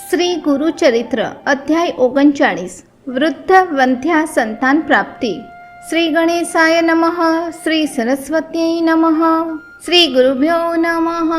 શ્રી ગુરુચરિત્ર અધ્યાય 39 વૃદ્ધ વંધ્યા સંતાન પ્રાપ્તિ. શ્રી ગણેશાય નમઃ. શ્રી સરસ્વત્યૈ નમઃ. શ્રી ગુરુભ્યો નમઃ.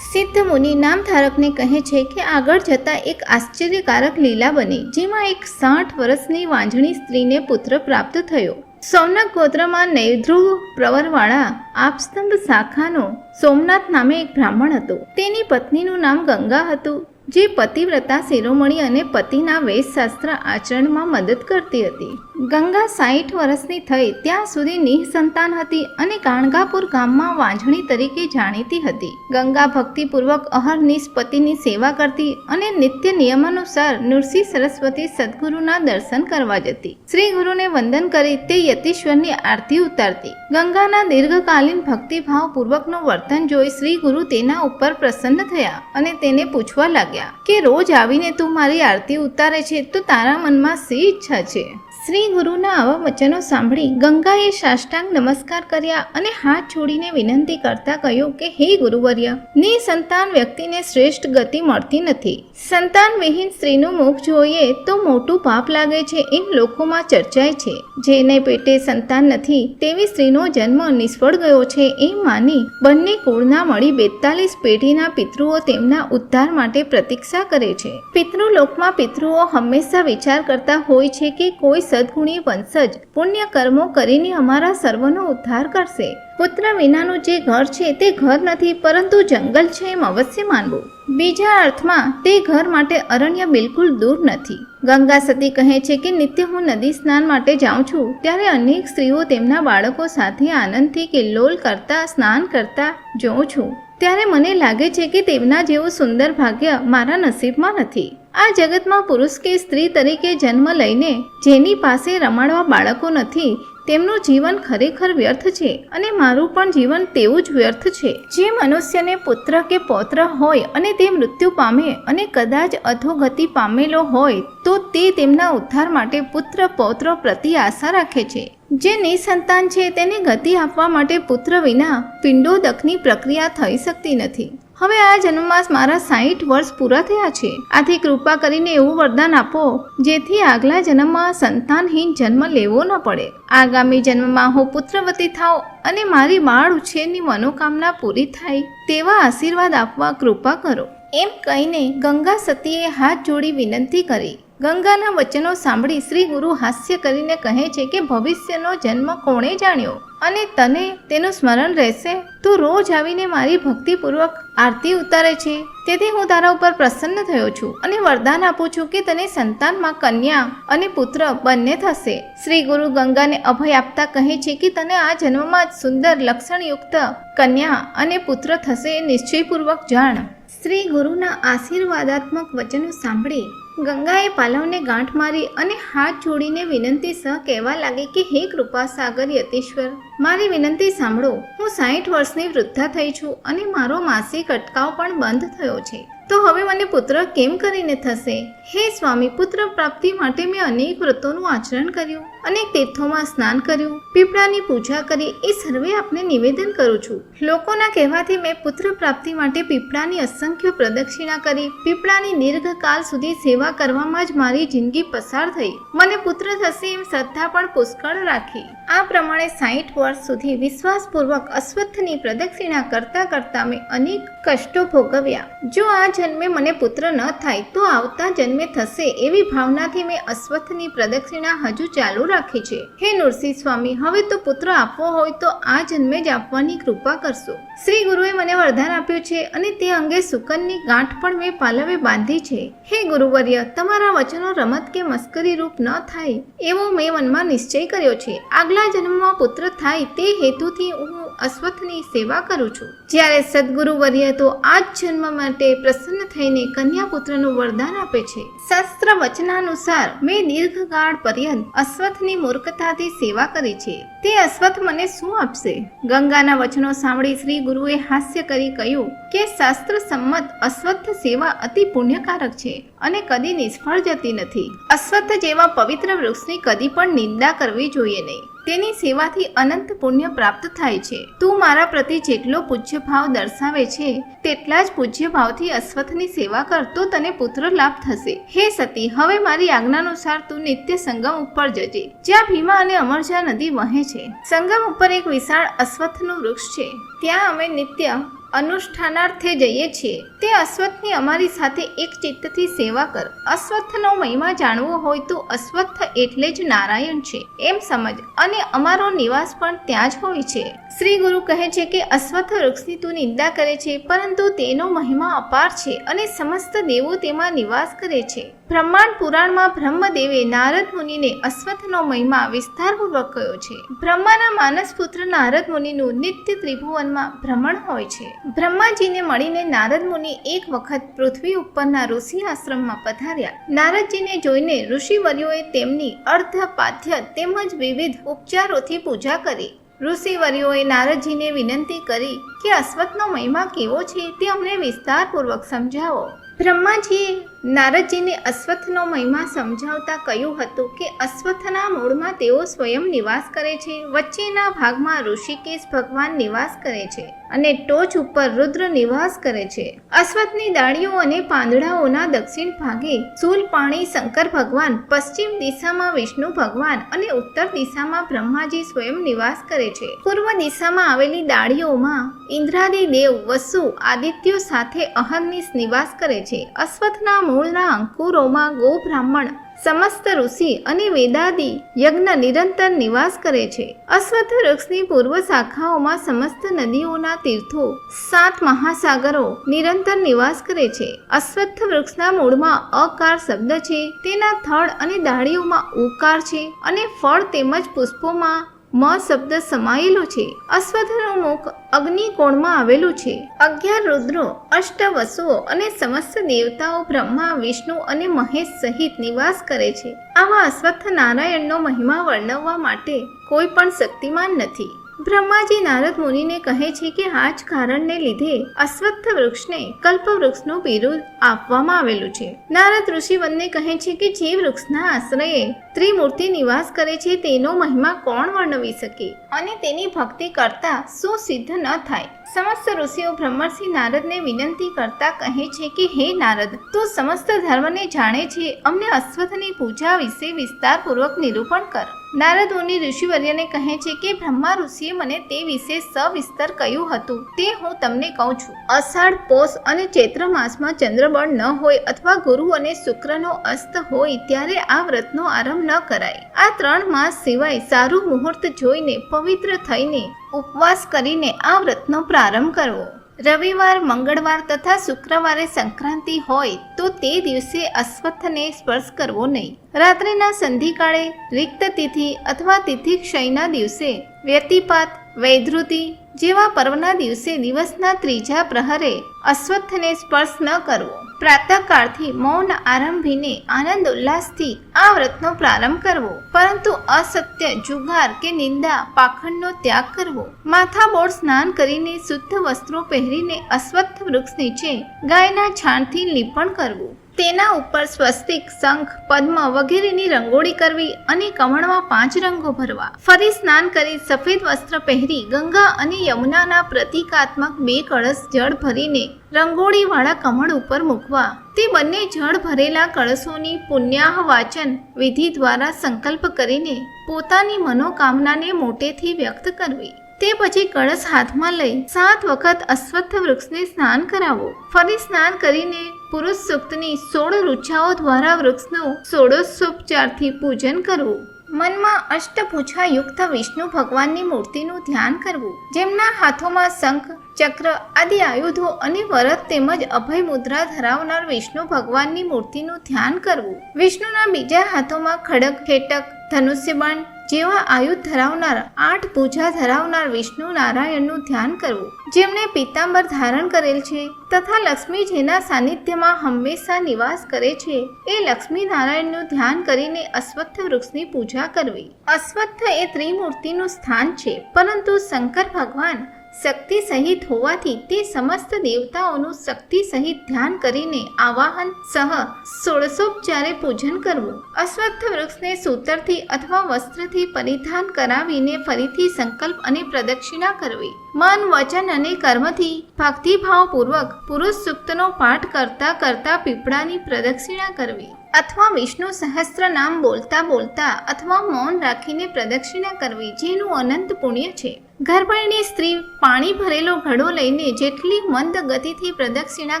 સિદ્ધ મુનિ નામધારકને કહે છે કે આગળ જતા એક આશ્ચર્યકારક લીલા બની, જેમાં એક 60 વર્ષની વાંઝણી સ્ત્રીને પુત્ર પ્રાપ્ત થયો. સોમનાથ ગોત્રમાં નૈધ્રુવ પ્રવરવાળા આપસ્તંભ શાખાનો સોમનાથ નામે એક બ્રાહ્મણ હતો. તેની પત્નીનું નામ ગંગા હતું, જે પતિવ્રતા શિરોમણી અને પતિના વેદશાસ્ત્ર આચરણમાં મદદ કરતી હતી. ગંગા 60 વર્ષની થઈ ત્યાં સુધી નિઃસંતાન હતી અને કાણગાપુર ગામમાં વાંઝણી તરીકે જાણીતી હતી. ગંગા ભક્તિપૂર્વક અહર્નિશ પતિની સેવા કરતી અને નિત્ય નિયમાનુસાર નૃસિંહ સરસ્વતી સદગુરુના દર્શન કરવા જતી. શ્રી ગુરુને વંદન કરી તે યતીશ્વરની આરતી ઉતારતી. ગંગાના દીર્ઘકાલીન ભક્તિભાવ પૂર્વકનું વર્તન જોઈ શ્રી ગુરુ તેના ઉપર પ્રસન્ન થયા અને તેને પૂછવા લાગ્યા કે રોજ આવીને તું મારી આરતી ઉતારે છે તો તારા મનમાં શી ઈચ્છા છે? શ્રી ગુરુના આવા વચનો સાંભળી ગંગાએ સાષ્ટાંગ નમસ્કાર કર્યા અને હાથ જોડીને વિનંતી કરતા કહ્યું કે હે ગુરુવર્ય, નિસંતાન વ્યક્તિને શ્રેષ્ઠ ગતિ મળતી નથી. સંતાન વિહીન સ્ત્રીનું મુખ જોઈએ તો મોટું પાપ લાગે છે એમ લોકોમાં ચર્ચાય છે. જેને પેટે સંતાન નથી તેવી સ્ત્રીનો જન્મ નિષ્ફળ ગયો છે એમ માની બંને કુળના મળી 42 પેઢીના પિતૃઓ તેમના ઉદ્ધાર માટે પ્રતીક્ષા કરે છે. પિતૃલોકમાં પિતૃઓ હંમેશા વિચાર કરતા હોય છે કે કોઈ સદગુણી વંશજ પુણ્ય કર્મો કરીને અમારા સર્વનો ઉદ્ધાર કરશે. પુત્ર વિનાનું જે ઘર છે તે ઘર નથી પરંતુ જંગલ છે એમ અવશ્ય માનવું. બીજા અર્થમાં તે ઘર માટે અરણ્ય બિલકુલ દૂર નથી. ગંગા સતી કહે છે કે નિત્ય હું નદી સ્નાન માટે જાઉં છું ત્યારે અનેક સ્ત્રીઓ તેમના બાળકો સાથે આનંદથી કિલ્લોલ કરતા સ્નાન કરતા જોઉં છું. ત્યારે મને લાગે છે કે તેમના જેવું સુંદર ભાગ્ય મારા નસીબમાં નથી. આ જગતમાં પુરુષ કે સ્ત્રી તરીકે જન્મ લઈને જેની પાસે રમાડવા બાળકો નથી તેમનું જીવન ખરેખર વ્યર્થ છે અને મારું પણ જીવન તેવું જ વ્યર્થ છે. જે મનુષ્યને પુત્ર કે પૌત્ર હોય અને તે મૃત્યુ પામે અને કદાચ અધોગતિ પામેલો હોય તો તે તેમના ઉદ્ધાર માટે પુત્ર પૌત્ર પ્રતિ આશા રાખે છે. જે નિસંતાન છે તેને ગતિ આપવા માટે પુત્ર વિના પિંડોદકની પ્રક્રિયા થઈ શકતી નથી. હવે આ જન્મમાં મારા 60 વર્ષ પૂરા થયા છે. આથી કૃપા કરીને એવું વરદાન આપો જેથી આગલા જન્મમાં સંતાનહીન જન્મ લેવો ન પડે. આગામી જન્મમાં હું પુત્રવતી થાઉં અને મારી બાળ ઉછેરની મનોકામના પૂરી થાય તેવા આશીર્વાદ આપવા કૃપા કરો. એમ કહીને ગંગા સતીએ હાથ જોડી વિનંતી કરી. ગંગાના વચનો સાંભળી શ્રી ગુરુ હાસ્ય કરીને કહે છે કે ભવિષ્યનો જન્મ કોણે જાણ્યો અને તને તેનું સ્મરણ રહેશે? તું રોજ આવીને મારી ભક્તિપૂર્વક આરતી ઉતારે છે, તેથી હું તારા ઉપર પ્રસન્ન થયો છું અને વરદાન આપું છું કે તને સંતાનમાં કન્યા અને પુત્ર બંને થશે. શ્રી ગુરુ ગંગાને અભય આપતા કહે છે કે તને આ જન્મમાં જ સુંદર લક્ષણયુક્ત કન્યા અને પુત્ર થશે એ નિશ્ચયપૂર્વક જાણ. શ્રી ગુરુના આશીર્વાદાત્મક વચનો સાંભળી ગંગાએ પાલવને ગાંઠ મારી અને હાથ જોડીને વિનંતી સહ કહેવા લાગી કે હે કૃપા સાગર યતીશ્વર, મારી વિનંતી સાંભળો. હું 60 વર્ષની વૃદ્ધા થઈ છું અને મારો માસિક અટકાવ પણ બંધ થયો છે. તો હવે મને પુત્ર કેમ કરીને થશે? હે સ્વામી, પુત્ર પ્રાપ્તિ માટે મેં અનેક વ્રતોનું આચરણ કર્યું, અનેક તીર્થોમાં સ્નાન કર્યું, પીપળાની પૂજા કરી, એ સર્વે આપને નિવેદન કરું છું. લોકોના કહેવાથી મેં પુત્ર પ્રાપ્તિ માટે પીપળાની અસંખ્ય પ્રદક્ષિણા કરી, પીપળાની દીર્ઘકાળ સુધી સેવા કરવામાં જ મારી જિંદગી પસાર થઈ. મને પુત્ર થશે એમ શ્રદ્ધા પણ પુષ્કળ રાખી. આ પ્રમાણે 60 વર્ષ સુધી વિશ્વાસપૂર્વક અશ્વત્થની પ્રદક્ષિણા કરતા કરતા મેં અનેક કષ્ટો ભોગવ્યા. જો આ જન્મે મને પુત્ર ન થાય તો આવતા જન્મે થશે એવી ભાવનાથી મેં અશ્વત્થની પ્રદક્ષિણા હજુ ચાલુ રાખી છે. હે નૃસિંહ સ્વામી, હવે તો પુત્ર આપવો હોય તો આ જન્મે જ આપવાની કૃપા કરશો. શ્રી ગુરુએ મને વરદાન આપ્યું છે અને તે અંગે સુકનની ગાંઠ પણ મેં પાલવે બાંધી છે. હે ગુરુવર્ય, તમારા વચનો રમત કે મસ્કરી રૂપ ન થાય એવો મેં મનમાં નિશ્ચય કર્યો છે. આગલા જન્મમાં પુત્ર થાય તે હેતુથી હું અશ્વત્થની સેવા કરું છું. જ્યારે સદગુરુ વર્ય તો આ જ જન્મ માટે પ્રસન્ન થઈને કન્યા પુત્રનું વરદાન આપે છે. શાસ્ત્ર વચનાનુસાર મેં દીર્ઘકાળ પર્યંત અશ્વત્થની મૂર્ખતાથી સેવા કરી છે. તે અશ્વત્થ મને શું આપશે? ગંગાના વચનો સાંભળી શ્રી ગુરુએ હાસ્ય કરી કહ્યું કે શાસ્ત્ર સંમત અશ્વત્થ સેવા અતિ પુણ્યકારક છે અને કદી નિષ્ફળ જતી નથી. અશ્વત્થ જેવા પવિત્ર વૃક્ષની કદી પણ નિંદા કરવી જોઈએ નહીં. તેની સેવાથી અનંત પુણ્ય પ્રાપ્ત થાય છે. તું મારા પ્રતિ જેટલો પૂજ્ય ભાવ દર્શાવે છે તેટલા જ પૂજ્ય ભાવથી અશ્વત્થની સેવા કર તો તને પુત્ર લાભ થશે. હે સતી, હવે મારી આજ્ઞાનુસાર તું નિત્ય સંગમ ઉપર જજે, જ્યાં ભીમા અને અમરજા નદી વહે છે. સંગમ ઉપર એક વિશાળ અશ્વત્થનું વૃક્ષ છે. ત્યાં અમે નિત્ય અનુષ્ઠાનાર્થે જઈએ છીએ. તે અશ્વત્થની અમારી સાથે એક ચિત્તથી સેવા કર. અશ્વત્થનો મહિમા જાણવો હોય તો અશ્વત્થ એટલે જ નારાયણ છે એમ સમજ, અને અમારો નિવાસ પણ ત્યાં જ હોય છે. શ્રી ગુરુ કહે છે કે અશ્વત્થ વૃક્ષની તું નિંદા કરે છે, પરંતુ તેનો મહિમા અપાર છે અને સમસ્ત દેવો તેમાં નિવાસ કરે છે. બ્રહ્માંડ પુરાણમાં બ્રહ્મદેવે નારદ મુનિને અશ્વત્થનો મહિમા વિસ્તારપૂર્વક કહ્યો છે. બ્રહ્માના માનસ પુત્ર નારદ મુનિનું નિત્ય ત્રિભુવનમાં ભ્રમણ હોય છે. બ્રહ્માજીને મળીને નારદ મુનિ એક વખત પૃથ્વી ઉપરના ઋષિ આશ્રમમાં પધાર્યા. નારદજીને જોઈને ઋષિવર્યોએ તેમની અર્ધપાથ્ય તેમજ વિવિધ ઉપચારોથી પૂજા કરી. ઋષિવર્યોએ નારદજીને વિનંતી કરી કે અશ્વત્થનો મહિમા કેવો છે તે અમને વિસ્તારપૂર્વક સમજાવો. બ્રહ્માજીએ નારદજીને અશ્વત્થનો મહિમા સમજાવતા કહ્યું હતું કે અશ્વત્થના મૂળમાં તેઓ સ્વયં નિવાસ કરે છે, વચ્ચેના ભાગમાં ઋષિકેશ ભગવાન નિવાસ કરે છે અને ટોચ ઉપર રુદ્ર નિવાસ કરે છે. અશ્વત્થની ડાળીઓ અને પાંદડાઓના દક્ષિણ ભાગે શૂલપાણી શંકર ભગવાન, પશ્ચિમ દિશામાં વિષ્ણુ ભગવાન અને ઉત્તર દિશામાં બ્રહ્માજી સ્વયં નિવાસ કરે છે. પૂર્વ દિશામાં આવેલી ડાળીઓમાં ઇન્દ્રાદિ દેવ, વસુ, આદિત્યો સાથે અહર્નિશ નિવાસ કરે છે. અશ્વત્થના મૂળના અંકુરોમાં ગો બ્રાહ્મણ, સમસ્ત ઋષિ અને વેદાદિ યજ્ઞ નિરંતર નિવાસ કરે છે. અશ્વત્થ વૃક્ષની પૂર્વ શાખાઓમાં સમસ્ત નદીઓના તીર્થો, 7 મહાસાગરો નિરંતર નિવાસ કરે છે. અશ્વત્થ વૃક્ષના મૂળમાં અકાર શબ્દ છે, તેના થડ અને ડાળીઓમાં ઉકાર છે અને ફળ તેમજ પુષ્પોમાં મ શબ્દ સમાયેલો છે. અશ્વત્થનું મુખ અગ્નિકોણમાં આવેલું છે. 11 રુદ્રો, 8 વસુઓ અને સમસ્ત દેવતાઓ બ્રહ્મા, વિષ્ણુ અને મહેશ સહિત નિવાસ કરે છે. આવા અશ્વત્થ નારાયણનો મહિમા વર્ણવવા માટે કોઈ પણ શક્તિમાન નથી. બ્રહ્માજી નારદ મુનિને કહે છે કે આ જ કારણને લીધે અશ્વત્થ વૃક્ષને કલ્પવૃક્ષનું બિરુદ આપવામાં આવેલું છે. નારદ ઋષિવનને કહે છે કે જે વૃક્ષના આશ્રયે ત્રિમૂર્તિ નિવાસ કરે છે તેનો મહિમા કોણ વર્ણવી શકે અને તેની ભક્તિ કરતા શું સિદ્ધ ન થાય. સમસ્ત ઋષિઓ બ્રહ્મર્ષિ નારદને વિનંતી કરતા કહે છે કે હે નારદ, તું સમસ્ત ધર્મને જાણે છે, અમને અશ્વત્થની પૂજા વિશે વિસ્તારપૂર્વક નિરૂપણ કર. નારદ મુનિ ઋષિવર્યને કહે છે કે બ્રહ્મા ઋષિએ મને તે વિશે સવિસ્તર કહ્યું હતું તે હું તમને કહું છું. અષાઢ, પોષ અને ચૈત્ર માસમાં ચંદ્રબળ ન હોય અથવા ગુરુ અને શુક્રનો અસ્ત હોય ત્યારે આ વ્રતનો આરંભ ન કરાય. આ 3 માસ સિવાય સારું મુહૂર્ત જોઈને પવિત્ર થઈને ઉપવાસ કરીને આ વ્રતનો પ્રારંભ કરવો. રવિવાર, મંગળવાર તથા શુક્રવારે સંક્રાંતિ હોય તો તે દિવસે અશ્વત્થને સ્પર્શ કરવો નહીં. રાત્રિના સંધિકાળે, રિક્ત તિથિ અથવા તિથિ ક્ષયના દિવસે, વ્યતિપાત, વૈધૃતિ જેવા પર્વના દિવસે દિવસના 3જા પ્રહરે અશ્વત્થને સ્પર્શ ન કરવો. પ્રાતઃકાળથી મૌન આરંભીને આનંદ ઉલ્લાસથી આ વ્રતનો પ્રારંભ કરવો, પરંતુ અસત્ય, જુગાર કે નિંદા, પાખંડનો ત્યાગ કરવો. માથાબોળ સ્નાન કરીને શુદ્ધ વસ્ત્રો પહેરીને અશ્વત્થ વૃક્ષ નીચે ગાયના છાણથી લીપણ કરવું. તેના ઉપર સ્વસ્તિક, શંખ, પદ્મ વગેરેની રંગોળી કરવી અને કમળમાં 5 રંગો ભરવા. ફરી સ્નાન કરી સફેદ વસ્ત્ર પહેરી ગંગા અને યમુનાના પ્રતિકાત્મક 2 કળશ જળ ભરીને રંગોળીવાળા કમળ ઉપર મૂકવા. તે બંને જળ ભરેલા કળશોની પુણ્યાહ વાચન વિધિ દ્વારા સંકલ્પ કરીને પોતાની મનોકામનાને મોટેથી વ્યક્ત કરવી. તે પછી કળશ હાથમાં લઈ 7 વખત અશ્વત્થ વૃક્ષને સ્નાન કરાવો. ફરી સ્નાન કરીને પુરુષ સૂક્તની 16 ઋચાઓ દ્વારા વૃક્ષનું ષોડશોપચારથી પૂજન કરવું. મનમાં અષ્ટભુજા યુક્ત વિષ્ણુ ભગવાનની મૂર્તિનું ધ્યાન કરવું, જેમના હાથોમાં શંખ, ચક્ર આદિ આયુધો અને વરદ તેમજ અભય મુદ્રા ધરાવનાર વિષ્ણુ ભગવાનની મૂર્તિનું ધ્યાન કરવું. વિષ્ણુના બીજા હાથોમાં ખડગ, ખેટક, ધનુષ્યબાણ જેવા આયુધ ધરાવનાર 8 ભુજા ધરાવનાર વિષ્ણુ નારાયણનું ધ્યાન કરવું, જેમણે પીતાંબર ધારણ કરેલ છે તથા લક્ષ્મી જેના સાનિધ્યમાં હંમેશા નિવાસ કરે છે એ લક્ષ્મી નારાયણનું ધ્યાન કરીને અશ્વત્થ વૃક્ષની પૂજા કરવી. અશ્વત્થ એ ત્રિમૂર્તિનું સ્થાન છે, પરંતુ શંકર ભગવાન શક્તિ સહિત હોવાથી તે સમસ્ત દેવતાઓનું શક્તિ સહિત ધ્યાન કરીને આવાહન સહ ષોડશોપચારે પૂજન કરવું. અશ્વત્થ વૃક્ષને સૂતરથી અથવા વસ્ત્રથી પરિધાન કરાવીને ફરીથી સંકલ્પ અને પ્રદક્ષિણા કરવી. મન, વચન અને કર્મથી ભક્તિભાવપૂર્વક પુરુષ સૂક્તનો પાઠ કરતા કરતા પીપળાની પ્રદક્ષિણા કરવી અથવા વિષ્ણુ સહસ્ત્ર નામ બોલતા બોલતા અથવા મૌન રાખીને પ્રદક્ષિણા કરવી, જેનું અનંત પુણ્ય છે. ગર્ભિણી સ્ત્રી પાણી ભરેલો ઘડો લઈને જેટલી મંદ ગતિથી પ્રદક્ષિણા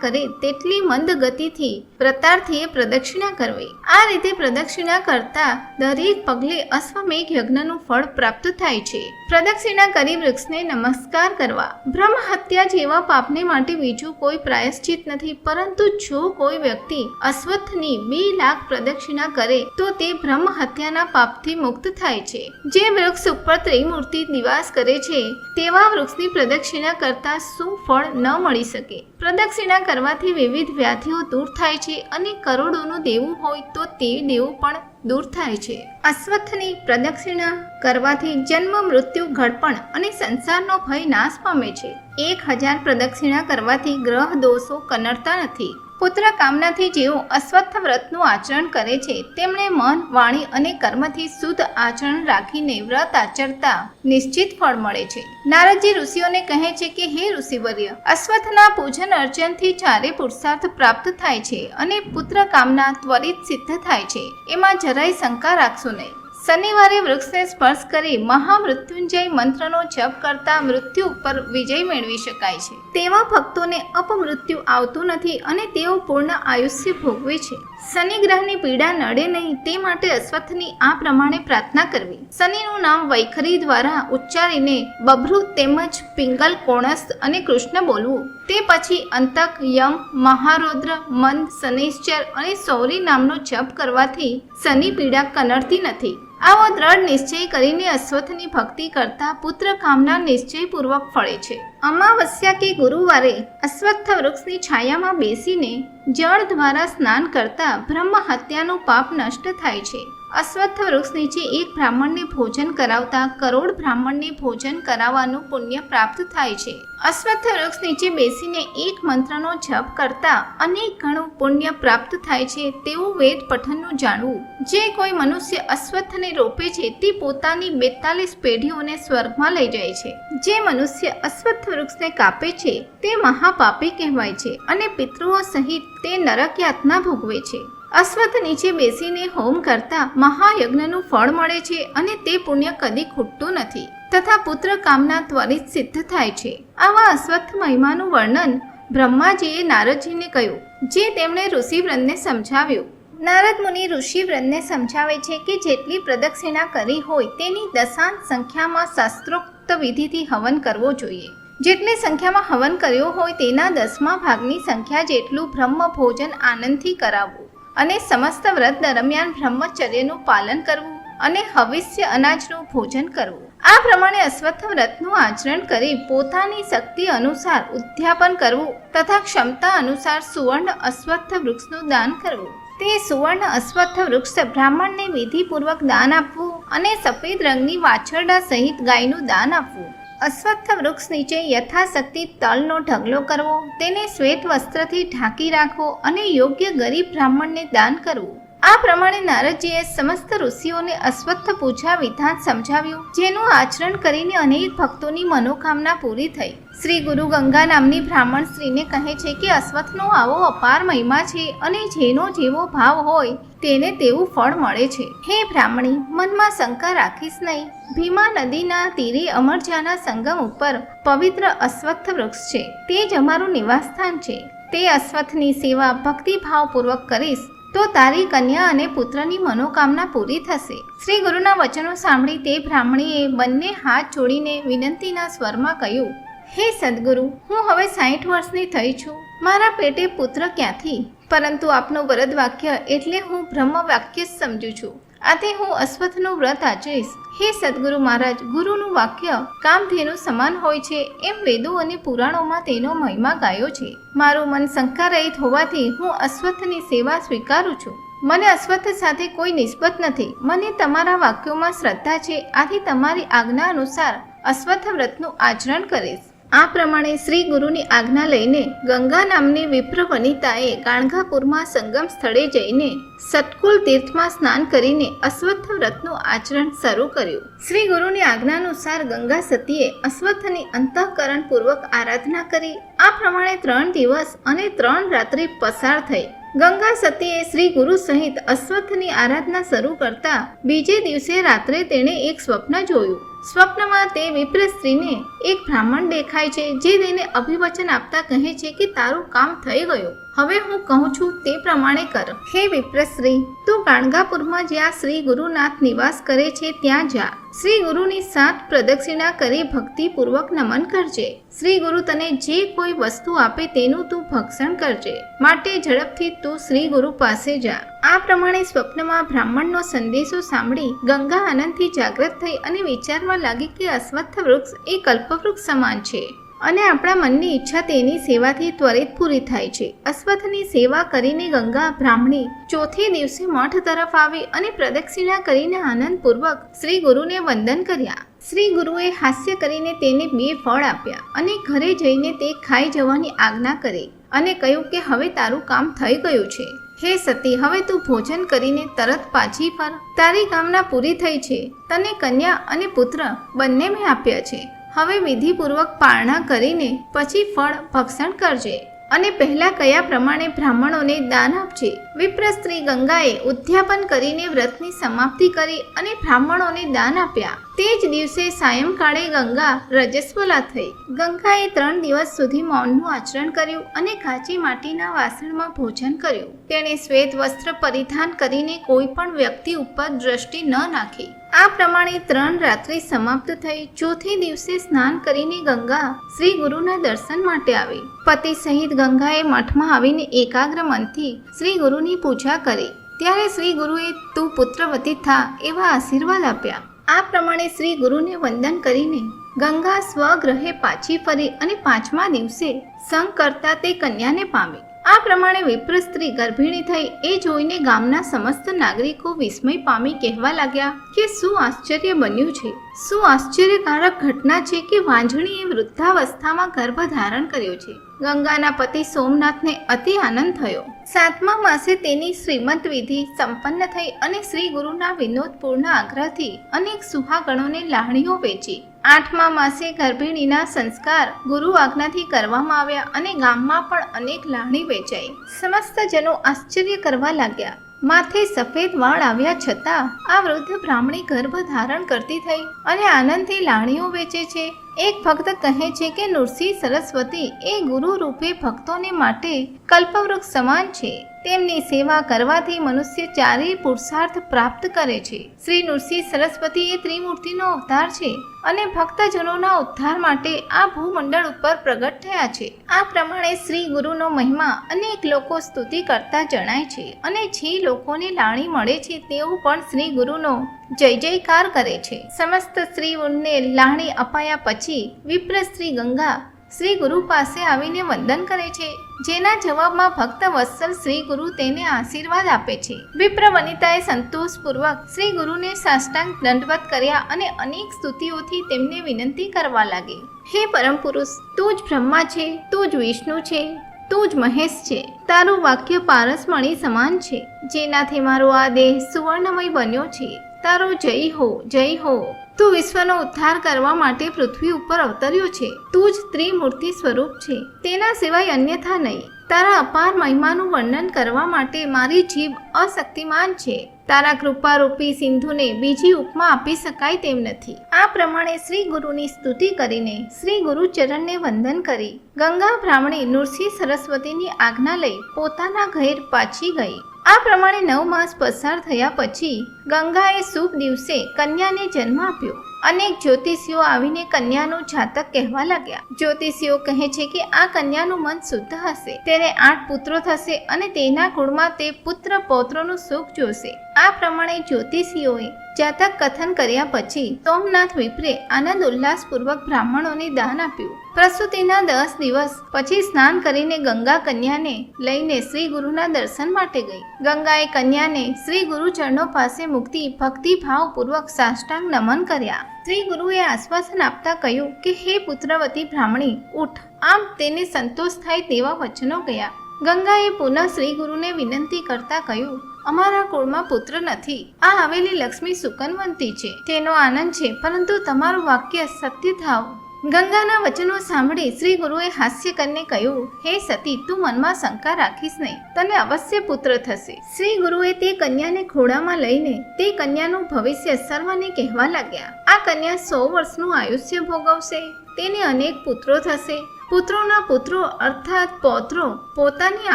કરે તેટલી મંદ ગતિથી વ્રતાર્થીએ પ્રદક્ષિણા કરવી. આ રીતે પ્રદક્ષિણા કરતા દરેક પગલે અશ્વમેઘ યજ્ઞનું ફળ પ્રાપ્ત થાય છે. પ્રદક્ષિણા કરી વૃક્ષને નમસ્કાર કરવા. બ્રહ્મ હત્યા જેવા પાપને માટે બીજું કોઈ પ્રાયશ્ચિત નથી, પરંતુ જો કોઈ વ્યક્તિ અશ્વત્થની 2 લાખ પ્રદક્ષિણા કરે તો તે બ્રહ્મ હત્યાના પાપથી મુક્ત થાય છે. જે વૃક્ષ ઉપર ત્રિમૂર્તિ નિવાસ કરે છે તેવા વૃક્ષની પ્રદક્ષિણા કરતા શું ફળ ન મળી શકે. પ્રદક્ષિણા કરવાથી વિવિધ વ્યાધિઓ દૂર થાય છે અને કરોડોનું દેવું હોય તો તે દેવું પણ દૂર થાય છે. અશ્વત્થની પ્રદક્ષિણા કરવાથી જન્મ, મૃત્યુ, ઘડપણ અને સંસારનો ભય નાશ પામે છે. 1000 પ્રદક્ષિણા કરવાથી ગ્રહ દોષો કનડતા નથી. પુત્ર કામનાથી જેઓ અશ્વત્થ વ્રતનું આચરણ કરે છે તેમણે મન, વાણી અને કર્મથી શુદ્ધ આચરણ રાખીને વ્રત આચરતા નિશ્ચિત ફળ મળે છે. નારદજી ઋષિઓને કહે છે કે હે ઋષિવર્ય, અશ્વત્થના પૂજન અર્ચનથી 4 પુરુષાર્થ પ્રાપ્ત થાય છે અને પુત્ર કામના ત્વરિત સિદ્ધ થાય છે. એમાં જરાય શંકા રાખશો નહીં. શનિવારે વૃક્ષને સ્પર્શ કરી મહામૃત્યુંજય મંત્રનો જપ કરતા મૃત્યુ ઉપર વિજય મેળવી શકાય છે. તેવા ભક્તોને અપમૃત્યુ આવતું નથી અને તેઓ પૂર્ણ આયુષ્ય ભોગવે છે. શનિ ગ્રહની પીડા નડે નહીં તે માટે અશ્વત્થની આ પ્રમાણે પ્રાર્થના કરવી. શનિનું નામ વૈખરી દ્વારા ઉચ્ચારીને બભ્રુ તેમજ પિંગલ, કોણસ અને કૃષ્ણ બોલવું. તે પછી અંતક, યમ, મહારૌદ્ર, મંદ, શનિશ્ચર અને સૌરી નામનો જપ કરવાથી શનિ પીડા કનડતી નથી. આવો દ્રઢ નિશ્ચય કરીને અશ્વત્થની ભક્તિ કરતા પુત્ર કામના નિશ્ચયપૂર્વક ફળે છે. અમાવસ્યા કે ગુરુવારે અશ્વત્થ વૃક્ષની છાયામાં બેસીને જળ દ્વારા સ્નાન કરતા બ્રહ્મ હત્યાનું પાપ નષ્ટ થાય છે. અશ્વત્થ વૃક્ષ નીચે એક બ્રાહ્મણને ભોજન કરાવતા કરોડ બ્રાહ્મણને ભોજન કરાવવાનું પુણ્ય પ્રાપ્ત થાય છે. અશ્વત્થ વૃક્ષ નીચે બેસીને એક મંત્રનો જપ કરતા અનેક ગણું પુણ્ય પ્રાપ્ત થાય છે તેવું વેદ પઠનનું જાણવું. જે કોઈ મનુષ્ય અશ્વત્થને રોપે છે તે પોતાની 42 પેઢીઓને સ્વર્ગમાં લઈ જાય છે. જે મનુષ્ય અશ્વત્થ વૃક્ષને કાપે છે તે મહાપાપી કહેવાય છે અને પિતૃઓ સહિત તે નરક યાતના ભોગવે છે. અશ્વત્થ નીચે બેસીને હોમ કરતા મહાયજ્ઞનું ફળ મળે છે અને તે પુણ્ય કદી ખૂટતું નથી તથા પુત્ર કામના ત્વરિત સિદ્ધ થાય છે. આવા અશ્વત્થ મહિમાનું વર્ણન બ્રહ્માજીએ નારદજીને કહ્યું, જે તેમણે ઋષિવૃંદને સમજાવ્યું. નારદ મુનિ ઋષિવૃંદને સમજાવે છે કે જેટલી પ્રદક્ષિણા કરી હોય તેની દશાંશ સંખ્યામાં શાસ્ત્રોક્ત વિધિથી હવન કરવો જોઈએ. જેટલી સંખ્યામાં હવન કર્યો હોય તેના 10મા ભાગની સંખ્યા જેટલું બ્રહ્મ ભોજન આનંદથી કરાવવું અને સમસ્ત વ્રત દરમિયાન બ્રહ્મચર્યનું પાલન કરવું અને હવિષ્ય અનાજનું ભોજન કરવું. આ પ્રમાણે અશ્વત્થ વ્રતનું આચરણ કરી પોતાની શક્તિ અનુસાર ઉદ્યાપન કરવું તથા ક્ષમતા અનુસાર સુવર્ણ અશ્વત્થ વૃક્ષનું દાન કરવું. તે સુવર્ણ અશ્વત્થ વૃક્ષ બ્રાહ્મણને વિધિપૂર્વક દાન આપવું અને સફેદ રંગની વાછરડા સહિત ગાયનું દાન આપવું. અશ્વત્થ વૃક્ષ નીચે યથાશક્તિ તલનો ઢગલો કરવો, તેને શ્વેત વસ્ત્રથી ઢાંકી રાખવો અને યોગ્ય ગરીબ બ્રાહ્મણને દાન કરવું. આ પ્રમાણે નારદજીએ સમસ્ત ઋષિઓને અશ્વત્થ પૂજા વિધાન સમજાવ્યું, જેનું આચરણ કરીને અનેક ભક્તોની મનોકામના પૂરી થઈ. શ્રી ગુરુ ગંગા નામની બ્રાહ્મણ સ્ત્રીને કહે છે કે અશ્વત્થનો આવો અપાર મહિમા છે અને જેનો જેવો ભાવ હોય તેને તેવું ફળ મળે છે. હે બ્રાહ્મણી, મનમાં શંકા રાખીશ નહીં. ભીમા નદીના તીરે અમરજાના સંગમ ઉપર પવિત્ર અશ્વત્થ વૃક્ષ છે. તે જ અમારું નિવાસસ્થાન છે. તે અશ્વત્થની સેવા ભક્તિભાવપૂર્વક કરીશ તો તારી કન્યા અને પુત્રની મનોકામના પૂરી થશે. શ્રી ગુરુના વચનો સાંભળી તે બ્રાહ્મણીએ બંને હાથ જોડીને વિનંતીના સ્વરમાં કહ્યું, હે સદગુરુ, હું હવે 60 વર્ષની થઈ છું. મારા પેટે પુત્ર ક્યાંથી? પરંતુ આપનું વરદ વાક્ય એટલે હું બ્રહ્મ વાક્ય જ સમજુ છું. આથી હું અશ્વત્થનું વ્રત આચરીશ. હે સદગુરુ મહારાજ, ગુરુનું વાક્ય કામધેનુ સમાન હોય છે એમ વેદો અને પુરાણોમાં તેનો મહિમા ગાયો છે. મારું મન શંકા રહિત હોવાથી હું અશ્વત્થની સેવા સ્વીકારું છું. મને અશ્વત્થ સાથે કોઈ નિસ્બત નથી. મને તમારા વાક્યોમાં શ્રદ્ધા છે. આથી તમારી આજ્ઞા અનુસાર અશ્વત્થ વ્રતનું આચરણ કરીશ. આ પ્રમાણે શ્રી ગુરુની આજ્ઞા લઈને ગંગા નામની વિપ્ર વનિતાએ ગાણગાપુરમાં સંગમ સ્થળે જઈને સતકુલ તીર્થમાં સ્નાન કરીને અશ્વત્થ વ્રતનું આચરણ શરૂ કર્યું. શ્રી ગુરુની આજ્ઞાનુસાર ગંગા સતીએ અશ્વત્થની અંતઃકરણપૂર્વક આરાધના કરી. આ પ્રમાણે 3 દિવસ અને 3 રાત્રિ પસાર થઈ. ગંગા સતીએ શ્રી ગુરુ સહિત અશ્વત્થની આરાધના શરૂ કરતા બીજે દિવસે રાત્રે તેણે એક સ્વપ્ન જોયું. સ્વપ્નમાં તે વિપ્ર સ્ત્રીને એક બ્રાહ્મણ દેખાય છે, જે તેને અભિવચન આપતા કહે છે કે તારું કામ થઈ ગયું, હવે હું કહું છું તે પ્રમાણે કર. હે વિપ્ર સ્ત્રી, તું ગાણગાપુરમાં જ્યાં શ્રી ગુરુનાથ નિવાસ કરે છે ત્યાં જા. શ્રી ગુરુની 7 પ્રદક્ષિણા કરી ભક્તિપૂર્વક નમન કરજે. શ્રી ગુરુ તને જે કોઈ વસ્તુ આપે તેનું તું ભક્ષણ કરજે, માટે ઝડપથી તું શ્રી ગુરુ પાસે જા. આ પ્રમાણે સ્વપ્નમાં બ્રાહ્મણનો સંદેશો સાંભળી ગંગા આનંદથી જાગૃત થઈ અને વિચારવા લાગી કે અશ્વત્થ વૃક્ષ એ કલ્પવૃક્ષ સમાન છે અને આપણા મનની ઈચ્છા તેની સેવાથી ત્વરિત પૂરી થાય છે. અશ્વત્થની સેવા કરીને ગંગા બ્રાહ્મણી ચોથે દિવસે મઠ તરફ આવી અને પ્રદક્ષિણા કરીને આનંદપૂર્વક શ્રી ગુરુને વંદન કર્યા. શ્રી ગુરુએ હાસ્ય કરીને તેને 2 ફળ આપ્યા અને ઘરે જઈને તે ખાઈ જવાની આજ્ઞા કરી અને કહ્યું કે હવે તારું કામ થઈ ગયું છે. હે સતી, હવે તું ભોજન કરીને તરત પાછી ફર. તારી કામના પૂરી થઈ છે. તને કન્યા અને પુત્ર બંને મેં આપ્યા છે. હવે વિધિપૂર્વક પારણા કરીને પછી ફળ ભક્ષણ કરજે અને પહેલા કયા પ્રમાણે બ્રાહ્મણોને દાન આપજે. વિપ્ર સ્ત્રી ગંગાએ ઉદ્યાપન કરીને વ્રતની સમાપ્તિ કરી અને બ્રાહ્મણોને દાન આપ્યા. તે જ દિવસે સાયંકાળે ગંગા રજસ્વલા થઈ. ગંગાએ 3 દિવસ સુધી મૌનનું આચરણ કર્યું અને કાચી માટીના વાસણમાં ભોજન કર્યું. તેણે શ્વેત વસ્ત્ર પરિધાન કરીને કોઈ પણ વ્યક્તિ ઉપર દ્રષ્ટિ ન નાખી. આ પ્રમાણે 3 રાત્રિ સમાપ્ત થઈ. ચોથે દિવસે સ્નાન કરીને ગંગા શ્રી ગુરુના દર્શન માટે આવી. પતિ સહિત ગંગાએ મઠમાં આવીને એકાગ્ર મનથી શ્રી ગુરુની પૂજા કરી. ત્યારે શ્રી ગુરુએ તું પુત્રવતી થા એવા આશીર્વાદ આપ્યા. આ પ્રમાણે શ્રી ગુરુને વંદન કરીને ગંગા સ્વગૃહે પાછી ફરી અને 5મા દિવસે સંગ કરતા તે કન્યાને પામી. આ પ્રમાણે વિપ્ર સ્ત્રી ગર્ભિણી થઈ. એ જોઈને ગામના સમસ્ત નાગરિકો વિસ્મય પામી કહેવા લાગ્યા કે શું આશ્ચર્ય બન્યું છે, શું આશ્ચર્યકારક ઘટના છે કે વાંજણીએ વૃદ્ધાવસ્થામાં ગર્ભ ધારણ કર્યો છે. ગંગાના પતિ સોમનાથને અતિ આનંદ થયો. 7મા માસે તેની શ્રીમંત વિધિ સંપન્ન થઈ અને શ્રી ગુરુના વિનોદપૂર્ણ આગ્રહથી અનેક સુહાગણોને લાહણીઓ વેચી. 8મા માસે ગર્ભિણીના સંસ્કાર ગુરુ આજ્ઞાથી કરવામાં આવ્યા અને ગામમાં પણ અનેક લાહણી વેચાઈ. સમસ્ત જનો આશ્ચર્ય કરવા લાગ્યા. માથે સફેદ વાળ આવ્યા છતાં આ વૃદ્ધ બ્રાહ્મણી ગર્ભ ધારણ કરતી થઈ અને આનંદથી લાહણીઓ વેચે છે. એક ભક્ત કહે છે કે નૃસિંહ સરસ્વતી એ ગુરુ રૂપે ભક્તોને માટે કલ્પવૃક્ષ સમાન છે. તેમની સેવા કરવાથી મનુષ્ય 4 પુરુષાર્થ પ્રાપ્ત કરે છે. શ્રી નૃસિંહ સરસ્વતી એ ત્રિમૂર્તિનો અવતાર છે અને ભક્તજનોના ઉદ્ધાર માટે આ ભૂમંડળ ઉપર પ્રગટ થયા છે. આ પ્રમાણે શ્રી ગુરુનો મહિમા અનેક લોકો સ્તુતિ કરતા જણાય છે અને જે લોકોને લાણી મળે છે તેઓ પણ શ્રી ગુરુનો જય જયકાર કરે છે. સમસ્ત સ્ત્રીઓને લાણી અપાયા પછી વિપ્ર સ્ત્રી ગંગા શ્રી ગુરુ પાસે આવીને વંદન કરે છે, જેના જવાબમાં ભક્ત વત્સલ શ્રી ગુરુ તેને આશીર્વાદ આપે છે. વિપ્ર વનિતાએ સંતોષપૂર્વક શ્રી ગુરુને સાષ્ટાંગ દંડવત કર્યા અને અનેક સ્તુતિઓથી તેમને વિનંતી કરવા લાગી. હે પરમ પુરુષ, તું જ બ્રહ્મા છે, તું જ વિષ્ણુ છે, તું જ મહેશ છે. તારું વાક્ય પારસમણી સમાન છે, જેનાથી મારો આ દેહ સુવર્ણમય બન્યો છે. તારો જય હો, જય હો. તું વિશ્વનો ઉદ્ધાર કરવા માટે પૃથ્વી ઉપર અવતર્યો છે. તું જ ત્રિમૂર્તિ સ્વરૂપ છે, તેના સિવાય અન્યથા નહીં. તારા અપાર મહિમાનું વર્ણન કરવા માટે મારી જીભ અશક્તિમાન છે. તારા કૃપારૂપી સિંધુને બીજી ઉપમા આપી શકાય તેમ નથી. આ પ્રમાણે શ્રી ગુરુની સ્તુતિ કરીને શ્રી ગુરુચરણને વંદન કરી ગંગા બ્રાહ્મણી નૃસિંહ સરસ્વતીની આજ્ઞા લઈ પોતાના ઘેર પાછી ગઈ. આ પ્રમાણે 9 માસ પસાર થયા પછી ગંગાએ શુભ દિવસે કન્યાને જન્મ આપ્યો. અનેક જ્યોતિષીઓ આવીને કન્યાનું જાતક કહેવા લાગ્યા. જ્યોતિષીઓ કહે છે કે આ કન્યાનું મન શુદ્ધ હશે, તેને 8 પુત્રો થશે અને તેના કુળમાં તે પુત્ર પૌત્રોનું સુખ જોશે. આ પ્રમાણે જ્યોતિષીઓએ જાતક કથન કર્યા પછી સોમનાથ વિપ્રે આનંદ ઉલ્લાસપૂર્વક બ્રાહ્મણોને દાન આપ્યું. પ્રસૂતિના 10 દિવસ પછી સ્નાન કરીને ગંગા કન્યાને લઈને શ્રી ગુરુના દર્શન માટે ગઈ. ગંગાએ કન્યાને શ્રી ગુરુ ચરણો પાસે મૂકતી ભક્તિભાવપૂર્વક સાષ્ટાંગ નમન કર્યા. શ્રી ગુરુએ આશ્વાસન આપતા કહ્યું કે હે પુત્રવતી બ્રાહ્મણી, ઉઠ. આમ તેને સંતોષ થાય તેવા વચનો ગયા. ગંગાએ પુનઃ શ્રી ગુરુને વિનંતી કરતા કહ્યું, અમારા કુળમાં પુત્ર નથી. આ આવેલી લક્ષ્મી સુકનવંતી છે, તેનો આનંદ છે, પરંતુ તમારું વાક્ય સત્ય થાવ. ગંગાના વચનો સાંભળી શ્રી ગુરુએ હાસ્ય કરીને કહ્યું, હે સતી, તું મનમાં શંકા રાખીશ નહીં, તને અવશ્ય પુત્ર થશે. શ્રી ગુરુએ તે કન્યાને ખોળામાં લઈને તે કન્યાનું ભવિષ્ય સર્વને કહેવા લાગ્યા. આ કન્યા 100 વર્ષનું આયુષ્ય ભોગવશે, તેને અનેક પુત્રો થશે. પુત્રોના પુત્રો અર્થાત પૌત્રો પોતાની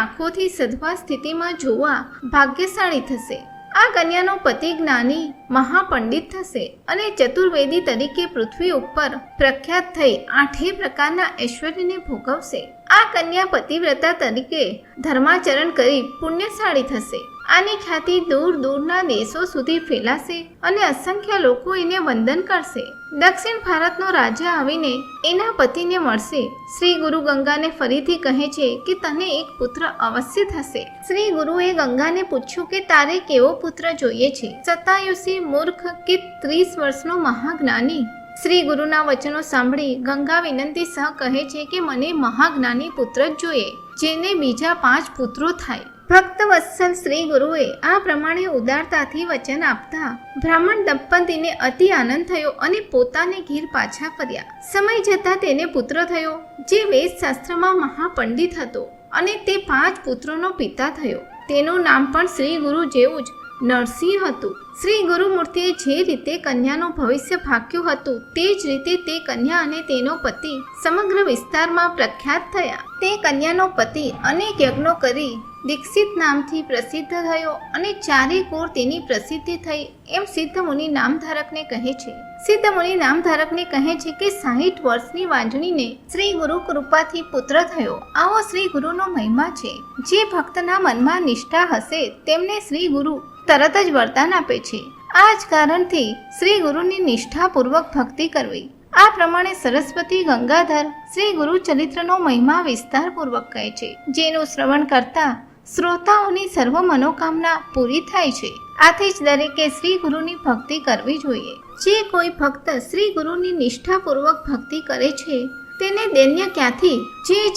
આંખોથી સધવા સ્થિતિમાં જોવા ભાગ્યશાળી થશે. આ કન્યાનો પતિ જ્ઞાની મહાપંડિત થશે અને ચતુર્વેદી તરીકે પૃથ્વી ઉપર પ્રખ્યાત થઈ 8 પ્રકારના ઐશ્વર્યને ભોગવશે. આ કન્યા પતિવ્રતા તરીકે ધર્માચરણ કરી પુણ્યશાળી થશે. આની ખ્યાતિ દૂર દૂરના દેશો સુધી ફેલાશે અને અસંખ્ય લોકો એને વંદન કરશે. દક્ષિણ ભારતનો રાજા આવીને એના પતિને મળશે. શ્રી ગુરુ ગંગાને ફરીથી કહે છે કે તને એક પુત્ર અવશ્ય થશે. શ્રી ગુરુએ ગંગાને પૂછ્યું કે તારે કેવો પુત્ર જોઈએ છે? સતાયુષી, મૂર્ખ કે 30 વર્ષનો મહાજ્ઞાની? શ્રી ગુરુના વચનો સાંભળી ગંગા વિનંતી સહ કહે છે કે મને મહાજ્ઞાની પુત્ર જ જોઈએ, જેને બીજા 5 પુત્રો થાય. ભક્ત વત્સલ શ્રી ગુરુએ આ પ્રમાણે ઉદારતાથી વચન આપતા બ્રાહ્મણ દંપતીને અતિ આનંદ થયો અને પોતાને ઘેર પાછા ફર્યા. સમય જતાં તેને પુત્ર થયો, જે વેદશાસ્ત્રમાં મહાપંડિત હતો અને તે 5 પુત્રોનો પિતા થયો. તેનું નામ પણ શ્રી ગુરુ જેવું જ નરસિંહ હતું. શ્રી ગુરુમૂર્તિએ જે રીતે કન્યાનું ભવિષ્ય ભાક્યું હતું તે જ રીતે તે કન્યા અને તેનો પતિ સમગ્ર વિસ્તારમાં પ્રખ્યાત થયા. તે કન્યાનો પતિ અનેક યજ્ઞો કરી દીક્ષિત નામથી પ્રસિદ્ધ થયો અને 4 કોર તેની પ્રસિદ્ધિ થઈ એમ સિદ્ધ મુનિ નામધારકને કહે છે. સિદ્ધ મુનિ નામધારકને કહે છે કે 60 વર્ષની વાંજણીને શ્રી ગુરુ કૃપાથી પુત્ર થયો. આવો શ્રી ગુરુનો મહિમા છે. જે ભક્તના મનમાં નિષ્ઠા હશે તેમને શ્રી ગુરુ તરત જ વરદાન આપે છે. આ જ કારણથી શ્રી ગુરુની નિષ્ઠાપૂર્વક ભક્તિ કરવી. આ પ્રમાણે સરસ્વતી ગંગાધર શ્રી ગુરુ ચરિત્રનો મહિમા વિસ્તારપૂર્વક કહે છે, જેનું શ્રવણ કરતા શ્રોતાઓની સર્વ મનોકામના પૂરી થાય છે. આથી જ દરેકે શ્રી ગુરુની ભક્તિ કરવી જોઈએ. જે કોઈ ભક્ત શ્રી ગુરુની નિષ્ઠાપૂર્વક ભક્તિ કરે છે તેને દૈન્ય ક્યાંથી?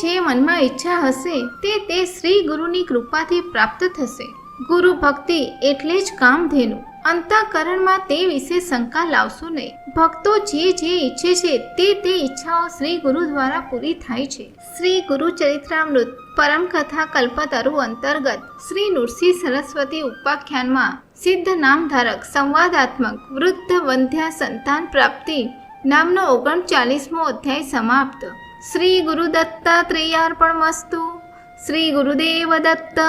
જે મનમાં ઈચ્છા હશે તે શ્રી ગુરુની કૃપાથી પ્રાપ્ત થશે. ગુરુ ભક્તિ એટલે જ કામધેનુ. અંતઃકરણમાં તે વિશે શંકા લાવશો નહીં. ભક્તો જે ઈચ્છે છે તે ઈચ્છાઓ શ્રી ગુરુ દ્વારા પૂરી થાય છે. શ્રી ગુરુ ચરિત્રામૃત પરમકથા કલ્પતરુ અંતર્ગત શ્રી નૃસિંહ સરસ્વતી ઉપાખ્યાનમાં સિદ્ધ નામધારક સંવાદાત્મક વૃદ્ધ વંધ્યા સંતાન પ્રાપ્તિ નામનો 39મો અધ્યાય સમાપ્ત. શ્રી ગુરુ દત્તાત્રેયાર્પણમસ્તુ. શ્રી ગુરુદેવ દત્ત.